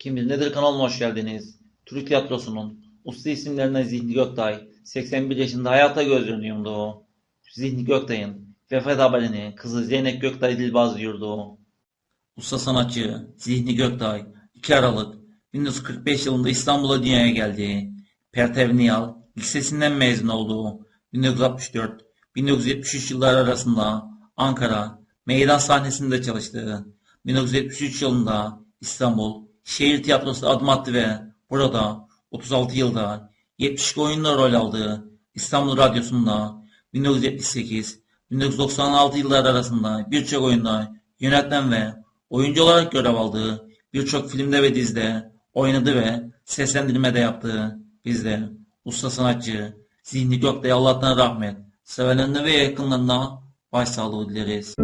Kim bilir nedir kanalıma hoş geldiniz. Türk tiyatrosunun usta isimlerinden Zihni Göktay 81 yaşında hayata gözlerini yumdu. Zihni Göktay'ın vefat haberini kızı Zeynep Göktay Dilbaz duyurdu. Usta sanatçı Zihni Göktay 2 Aralık 1945 yılında İstanbul'a dünyaya geldi. Pertevniyal Lisesi'nden mezun oldu. 1964-1973 yılları arasında Ankara meydan sahnesinde çalıştı. 1973 yılında İstanbul Şehir Tiyatrosu adım attı ve burada 36 yılda 72 oyunda rol aldı. İstanbul Radyosu'nda 1978-1996 yılları arasında birçok oyunda yönetmen ve oyuncu olarak görev aldı. Birçok filmde ve dizide oynadı ve seslendirme de yaptı. Biz de usta sanatçı Zihni Göktay'a Allah'tan rahmet, sevenlerine ve yakınlarına başsağlığı dileriz.